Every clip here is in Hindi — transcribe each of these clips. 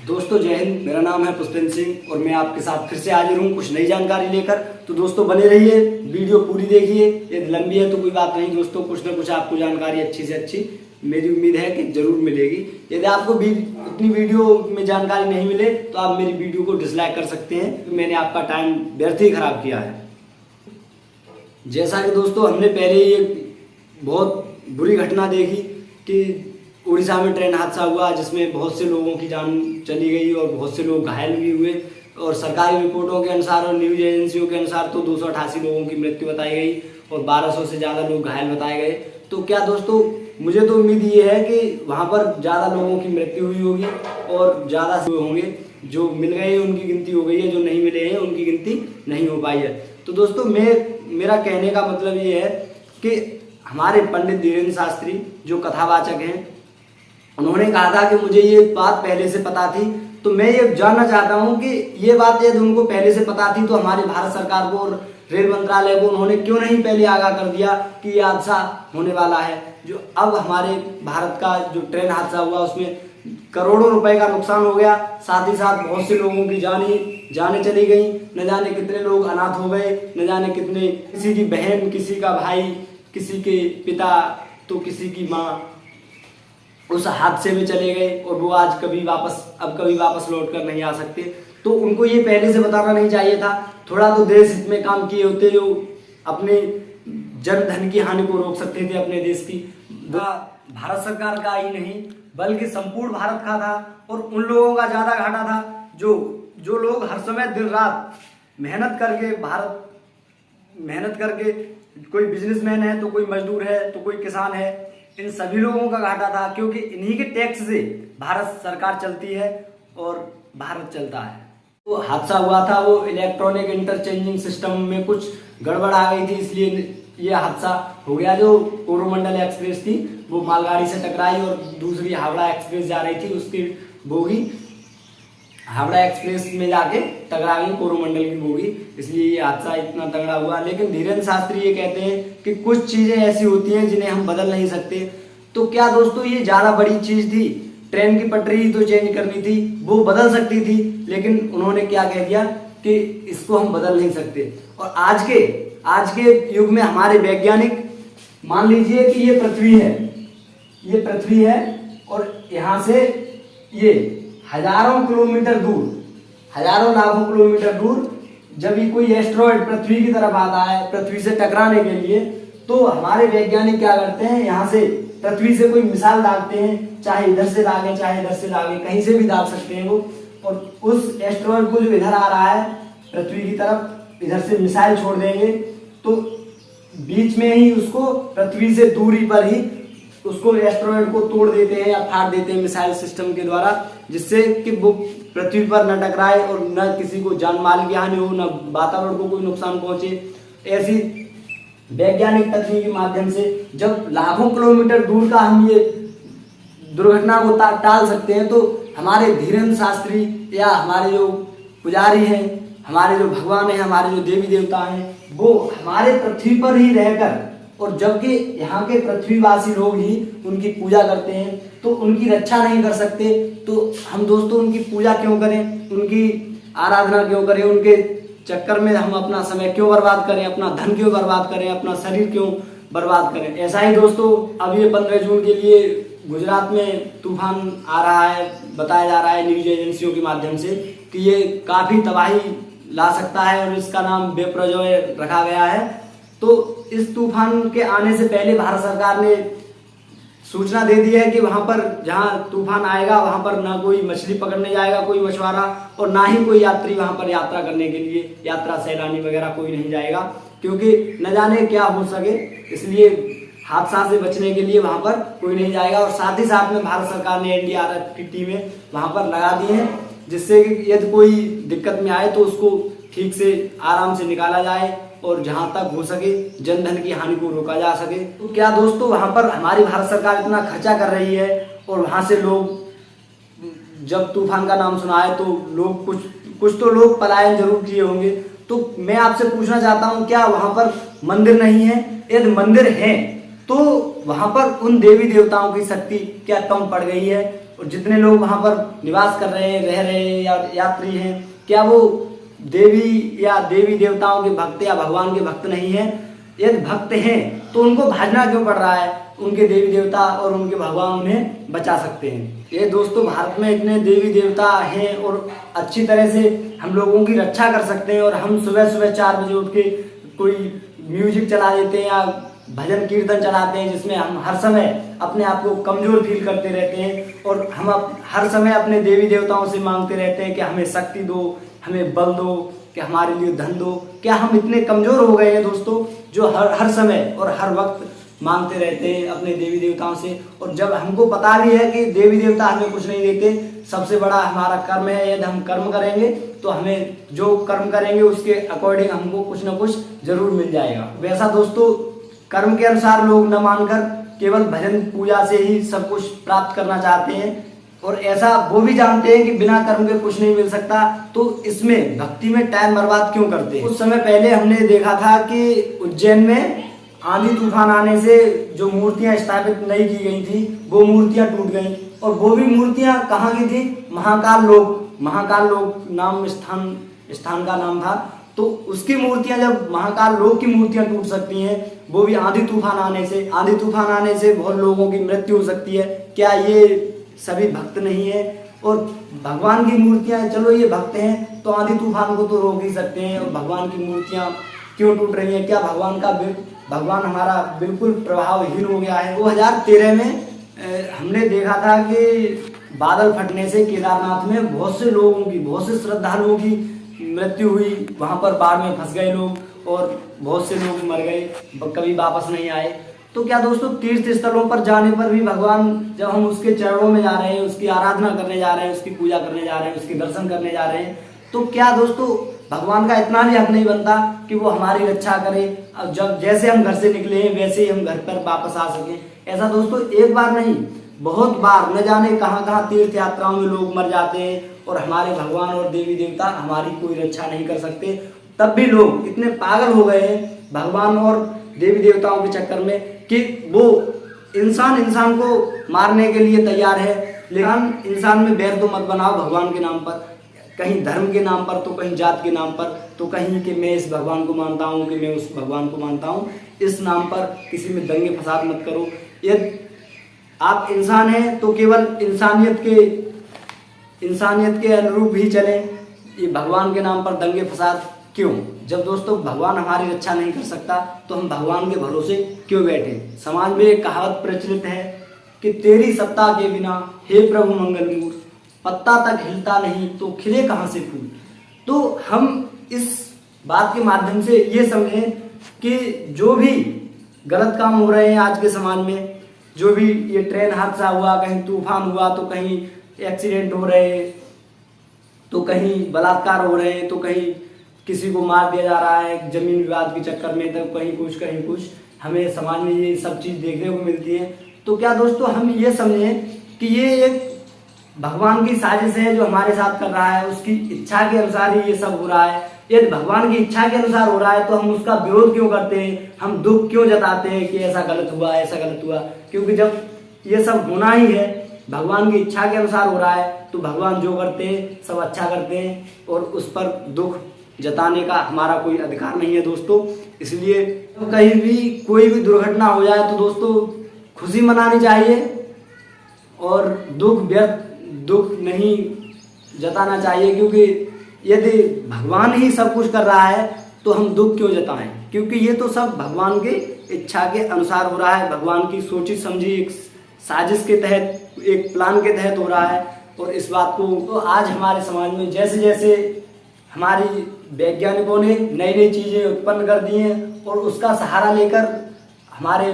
दोस्तों जय हिंद। मेरा नाम है पुष्पेंद्र सिंह और मैं आपके साथ फिर से हाजिर हूँ कुछ नई जानकारी लेकर। तो दोस्तों बने रहिए, वीडियो पूरी देखिए। यदि लंबी है तो कोई बात नहीं दोस्तों, कुछ ना कुछ आपको जानकारी अच्छी से अच्छी मेरी उम्मीद है कि जरूर मिलेगी। यदि आपको भी इतनी वीडियो में जानकारी नहीं मिले तो आप मेरी वीडियो को डिसलाइक कर सकते हैं, तो मैंने आपका टाइम व्यर्थ ही खराब किया है। जैसा कि दोस्तों हमने पहले ही एक बहुत बुरी घटना देखी कि उड़ीसा में ट्रेन हादसा हुआ जिसमें बहुत से लोगों की जान चली गई और बहुत से लोग घायल भी हुए। और सरकारी रिपोर्टों के अनुसार और न्यूज एजेंसियों के अनुसार तो 288 लोगों की मृत्यु बताई गई और 1200 से ज़्यादा लोग घायल बताए गए। तो क्या दोस्तों, मुझे तो उम्मीद ये है कि वहाँ पर ज़्यादा लोगों की मृत्यु हुई होगी और ज़्यादा होंगे। जो मिल गए हैं उनकी गिनती हो गई है, जो नहीं मिले हैं उनकी गिनती नहीं हो पाई है। तो दोस्तों मेरा कहने का मतलब ये है कि हमारे पंडित धीरेन्द्र शास्त्री जो कथावाचक हैं, उन्होंने कहा था कि मुझे ये बात पहले से पता थी। तो मैं ये जानना चाहता हूँ कि ये बात यदि उनको पहले से पता थी तो हमारी भारत सरकार को और रेल मंत्रालय को उन्होंने क्यों नहीं पहले आगाह कर दिया कि ये हादसा होने वाला है। जो अब हमारे भारत का जो ट्रेन हादसा हुआ उसमें करोड़ों रुपए का नुकसान हो गया, साथ ही साथ बहुत से लोगों की जाने चली गई। न जाने कितने लोग अनाथ हो गए, न जाने कितने, किसी की बहन, किसी का भाई, किसी के पिता तो किसी की माँ उस हादसे में चले गए और वो अब कभी वापस लौट कर नहीं आ सकते। तो उनको ये पहले से बताना नहीं चाहिए था। थोड़ा तो देश हित में काम किए होते जो अपने जन धन की हानि को रोक सकते थे अपने देश की। भारत सरकार का ही नहीं बल्कि संपूर्ण भारत का था और उन लोगों का ज्यादा घाटा था जो लोग हर समय दिन रात मेहनत करके कोई बिजनेसमैन है तो कोई मजदूर है तो कोई किसान है, इन सभी लोगों का घाटा था क्योंकि इन्हीं के टैक्स से भारत सरकार चलती है और भारत चलता है। तो हादसा हुआ था वो इलेक्ट्रॉनिक इंटरचेंजिंग सिस्टम में कुछ गड़बड़ आ गई थी, इसलिए ये हादसा हो गया। जो कोरोमंडल एक्सप्रेस थी वो मालगाड़ी से टकराई और दूसरी हावड़ा एक्सप्रेस जा रही थी, उसकी बोगी हावड़ा एक्सप्रेस में जाके टकरा गई कोरोमंडल की बोगी, इसलिए ये हादसा इतना तगड़ा हुआ। लेकिन धीरेन्द्र शास्त्री ये कहते हैं कि कुछ चीजें ऐसी होती हैं जिन्हें हम बदल नहीं सकते। तो क्या दोस्तों ये ज्यादा बड़ी चीज थी? ट्रेन की पटरी तो चेंज करनी थी, वो बदल सकती थी, लेकिन उन्होंने क्या कह दिया कि इसको हम बदल नहीं सकते। और आज के युग में हमारे वैज्ञानिक, मान लीजिए कि ये पृथ्वी है और यहाँ से ये हजारों लाखों किलोमीटर दूर जब ये कोई एस्ट्रॉयड पृथ्वी की तरफ आता है पृथ्वी से टकराने के लिए, तो हमारे वैज्ञानिक क्या करते हैं, यहाँ से पृथ्वी से कोई मिसाइल दागते हैं, चाहे इधर से दागे चाहे इधर से दागे, कहीं से भी दाग सकते हैं वो। और उस एस्ट्रॉयड को जो इधर आ रहा है पृथ्वी की तरफ, इधर से मिसाइल छोड़ देंगे तो बीच में ही उसको पृथ्वी से दूरी पर ही उसको एस्ट्रॉयड को तोड़ देते हैं या फाड़ देते हैं मिसाइल सिस्टम के द्वारा, जिससे कि वो पृथ्वी पर न टकराए और न किसी को जान माल की हानि हो, न वातावरण को कोई नुकसान पहुंचे। ऐसी वैज्ञानिक तकनीक के माध्यम से जब लाखों किलोमीटर दूर का हम ये दुर्घटना को टाल सकते हैं, तो हमारे धीरेन्द्र शास्त्री या हमारे जो पुजारी हैं, हमारे जो भगवान हैं, हमारे जो देवी देवता हैं, वो हमारे पृथ्वी पर ही रहकर, और जबकि यहाँ के पृथ्वीवासी लोग ही उनकी पूजा करते हैं, तो उनकी रक्षा नहीं कर सकते। तो हम दोस्तों उनकी पूजा क्यों करें, उनकी आराधना क्यों करें, उनके चक्कर में हम अपना समय क्यों बर्बाद करें, अपना धन क्यों बर्बाद करें, अपना शरीर क्यों बर्बाद करें। ऐसा ही दोस्तों अब ये 15 जून के लिए गुजरात में तूफान आ रहा है, बताया जा रहा है न्यूज एजेंसियों के माध्यम से कि ये काफी तबाही ला सकता है और इसका नाम बेपरजॉय रखा गया है। तो इस तूफान के आने से पहले भारत सरकार ने सूचना दे दी है कि वहां पर जहां तूफान आएगा वहां पर ना कोई मछली पकड़ने जाएगा कोई मछुआरा, और ना ही कोई यात्री वहां पर यात्रा करने के लिए, यात्रा सैलानी वगैरह कोई नहीं जाएगा, क्योंकि न जाने क्या हो सके, इसलिए हादसा से बचने के लिए वहां पर कोई नहीं जाएगा। और साथ ही साथ में भारत सरकार ने एनडीआरएफ की टीमें वहां पर लगा दी है, जिससे कि यदि कोई दिक्कत में आए तो उसको ठीक से आराम से निकाला जाए और जहां तक हो सके जन धन की हानि को रोका जा सके। तो क्या दोस्तों वहां पर हमारी भारत सरकार इतना खर्चा कर रही है और वहां से लोग, जब तूफान का नाम सुना है तो लोग कुछ तो लोग पलायन जरूर किए होंगे। तो मैं आपसे पूछना चाहता हूं, क्या वहां पर मंदिर नहीं है? यदि मंदिर है तो वहां पर उन देवी देवताओं की शक्ति क्या कम पड़ गई है? और जितने लोग वहाँ पर निवास कर रहे हैं, रह रहे हैं या यात्री हैं, क्या वो देवी या देवी देवताओं के भक्त या भगवान के भक्त नहीं है? यदि भक्त हैं तो उनको भागना क्यों पड़ रहा है? उनके देवी देवता और उनके भगवान उन्हें बचा सकते हैं। ये दोस्तों, भारत में इतने देवी देवता हैं और अच्छी तरह से हम लोगों की रक्षा कर सकते हैं, और हम सुबह सुबह 4 बजे उठ के कोई म्यूजिक चला देते हैं या भजन कीर्तन चलाते हैं, जिसमें हम हर समय अपने आप को कमजोर फील करते रहते हैं, और हम हर समय अपने देवी देवताओं से मांगते रहते हैं कि हमें शक्ति दो, हमें बल दो, कि हमारे लिए धन दो। क्या हम इतने कमजोर हो गए हैं दोस्तों, जो हर समय और हर वक्त मांगते रहते हैं अपने देवी देवताओं से? और जब हमको पता भी है कि देवी देवता हमें कुछ नहीं देते, सबसे बड़ा हमारा कर्म है। यदि हम कर्म करेंगे तो हमें जो कर्म करेंगे उसके अकॉर्डिंग हमको कुछ ना कुछ जरूर मिल जाएगा। वैसा दोस्तों, कर्म के अनुसार लोग न मानकर केवल भजन पूजा से ही सब कुछ प्राप्त करना चाहते हैं, और ऐसा वो भी जानते हैं कि बिना कर्म के कुछ नहीं मिल सकता, तो इसमें भक्ति में टाइम बर्बाद क्यों करते हैं? कुछ समय पहले हमने देखा था कि उज्जैन में आंधी तूफान आने से जो मूर्तियां स्थापित नहीं की गई थी, वो मूर्तियां टूट गई, और वो भी मूर्तियां कहाँ की थी? महाकाल लोक नाम स्थान का नाम था। तो उसकी मूर्तियां, जब महाकाल लोक की मूर्तियां टूट सकती हैं, वो भी आंधी तूफान आने से बहुत लोगों की मृत्यु हो सकती है। क्या ये सभी भक्त नहीं है? और भगवान की मूर्तियां, चलो ये भक्त हैं तो आंधी तूफान को तो रोक ही सकते हैं, और भगवान की मूर्तियां क्यों टूट रही हैं? क्या भगवान हमारा बिल्कुल प्रभावहीन हो गया है? 2013 में हमने देखा था कि बादल फटने से केदारनाथ में बहुत से श्रद्धालुओं की मृत्यु हुई। वहां पर बाढ़ में फंस गए लोग, और बहुत से लोग मर गए, कभी वापस नहीं आए। तो क्या दोस्तों, तीर्थ स्थलों पर जाने पर भी भगवान, जब हम उसके चरणों में जा रहे हैं, उसकी आराधना करने जा रहे हैं, उसकी पूजा करने जा रहे हैं, उसके दर्शन करने जा रहे हैं, तो क्या दोस्तों भगवान का इतना भी हक नहीं बनता कि वो हमारी रक्षा करे? अब जब जैसे हम घर से निकले हैं वैसे ही हम घर पर वापस आ सकें? ऐसा दोस्तों एक बार नहीं, बहुत बार, न जाने कहाँ कहाँ तीर्थ यात्राओं में लोग मर जाते हैं, और हमारे भगवान और देवी देवता हमारी कोई रक्षा नहीं कर सकते। तब भी लोग इतने पागल हो गए हैं भगवान और देवी देवताओं के चक्कर में कि वो इंसान को मारने के लिए तैयार है। लेकिन इंसान में बैर तो मत बनाओ भगवान के नाम पर, कहीं धर्म के नाम पर, तो कहीं जात के नाम पर, तो कहीं कि मैं इस भगवान को मानता हूँ, कि मैं उस भगवान को मानता हूँ। इस नाम पर किसी में दंगे फसाद मत करो। यदि आप इंसान हैं तो केवल इंसानियत के अनुरूप ही चलें। ये भगवान के नाम पर दंगे फसाद क्यों? जब दोस्तों भगवान हमारी रक्षा नहीं कर सकता तो हम भगवान के भरोसे क्यों बैठे? समाज में एक कहावत प्रचलित है कि तेरी सत्ता के बिना हे प्रभु मंगल मूर्त, पत्ता तक हिलता नहीं तो खिले कहाँ से फूल। तो हम इस बात के माध्यम से ये समझें कि जो भी गलत काम हो रहे हैं आज के समाज में, जो भी ये ट्रेन हादसा हुआ, कहीं तूफान हुआ, तो कहीं एक्सीडेंट हो रहे, तो कहीं बलात्कार हो रहे हैं, तो कहीं किसी को मार दिया जा रहा है जमीन विवाद के चक्कर में, तो कहीं कुछ हमें समाज में ये सब चीज़ देखने को मिलती है। तो क्या दोस्तों हम ये समझें कि ये एक भगवान की साजिश है जो हमारे साथ कर रहा है, उसकी इच्छा के अनुसार ही ये सब हो रहा है। यदि भगवान की इच्छा के अनुसार हो रहा है तो हम उसका विरोध क्यों करते हैं? हम दुख क्यों जताते हैं कि ऐसा गलत हुआ? क्योंकि जब ये सब होना ही है, भगवान की इच्छा के अनुसार हो रहा है, तो भगवान जो करते हैं सब अच्छा करते हैं, और उस पर दुख जताने का हमारा कोई अधिकार नहीं है दोस्तों। इसलिए कहीं भी कोई भी दुर्घटना हो जाए तो दोस्तों खुशी मनानी चाहिए, और दुख नहीं जताना चाहिए। क्योंकि यदि भगवान ही सब कुछ कर रहा है तो हम दुख क्यों जताएं? क्योंकि ये तो सब भगवान के इच्छा के अनुसार हो रहा है, भगवान की सोची समझी एक साजिश के तहत, एक प्लान के तहत हो रहा है। और इस बात को तो आज हमारे समाज में जैसे जैसे हमारी वैज्ञानिकों ने नई चीज़ें उत्पन्न कर दी हैं, और उसका सहारा लेकर हमारे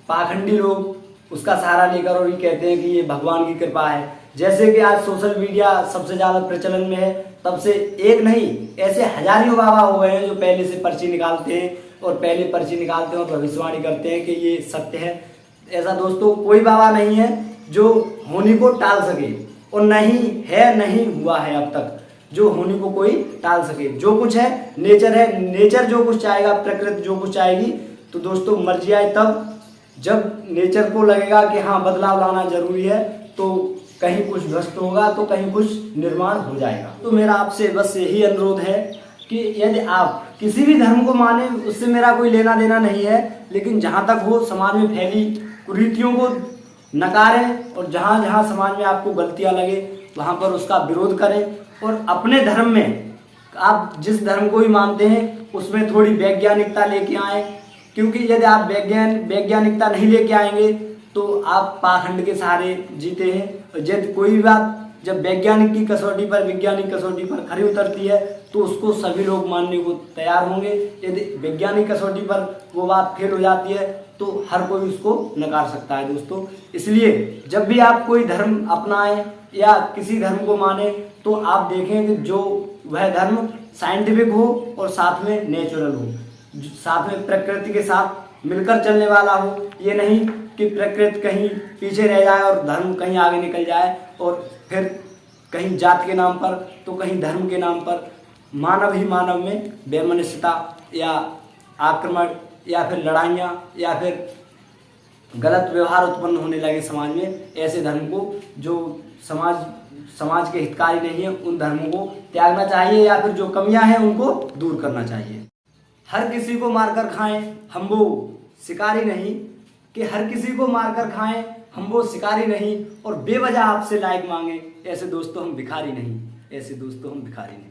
पाखंडी लोग उसका सहारा लेकर और ये कहते हैं कि ये भगवान की कृपा है। जैसे कि आज सोशल मीडिया सबसे ज़्यादा प्रचलन में है, तब से एक नहीं ऐसे हजारों बाबा हो गए हैं जो पहले से पर्ची निकालते हैं और भविष्यवाणी करते हैं कि ये सत्य है। ऐसा दोस्तों कोई बाबा नहीं है जो होने को टाल सके, और नहीं हुआ है अब तक जो होने को कोई टाल सके। जो कुछ है नेचर जो कुछ चाहेगा, प्रकृति जो कुछ चाहेगी, तो दोस्तों मर्जी आए तब जब नेचर को लगेगा कि हाँ बदलाव लाना जरूरी है, तो कहीं कुछ भ्रष्ट होगा तो कहीं कुछ निर्माण हो जाएगा। तो मेरा आपसे बस यही अनुरोध है कि यदि आप किसी भी धर्म को माने, उससे मेरा कोई लेना देना नहीं है, लेकिन जहाँ तक हो समाज में फैली कुरीतियों को नकारें और जहाँ जहाँ समाज में आपको गलतियाँ लगे वहाँ पर उसका विरोध करें। और अपने धर्म में आप जिस धर्म को भी मानते हैं उसमें थोड़ी वैज्ञानिकता लेके आएँ, क्योंकि यदि आप वैज्ञानिकता नहीं लेके आएंगे तो आप पाखंड के सहारे जीते हैं। और यदि कोई भी बात जब वैज्ञानिक की कसौटी पर, वैज्ञानिक कसौटी पर खरी उतरती है तो उसको सभी लोग मानने को तैयार होंगे। यदि वैज्ञानिक कसौटी पर वो बात फेल हो जाती है तो हर कोई उसको नकार सकता है दोस्तों। इसलिए जब भी आप कोई धर्म अपनाएं या किसी धर्म को माने तो आप देखें कि जो वह धर्म साइंटिफिक हो और साथ में नेचुरल हो, साथ में प्रकृति के साथ मिलकर चलने वाला हो। ये नहीं कि प्रकृति कहीं पीछे रह जाए और धर्म कहीं आगे निकल जाए और फिर कहीं जात के नाम पर तो कहीं धर्म के नाम पर मानव ही मानव में वैमनस्यता या आक्रमण या फिर लड़ाइयाँ या फिर गलत व्यवहार उत्पन्न होने लगे समाज में। ऐसे धर्म को जो समाज के हितकारी नहीं है उन धर्मों को त्यागना चाहिए या फिर जो कमियां हैं उनको दूर करना चाहिए। हर किसी को मारकर खाएं हम वो शिकारी नहीं, कि हर किसी को मारकर खाएं हम वो शिकारी नहीं और बेवजह आपसे लायक मांगे, ऐसे दोस्तों हम भिखारी नहीं, ऐसे दोस्तों हम भिखारी नहीं।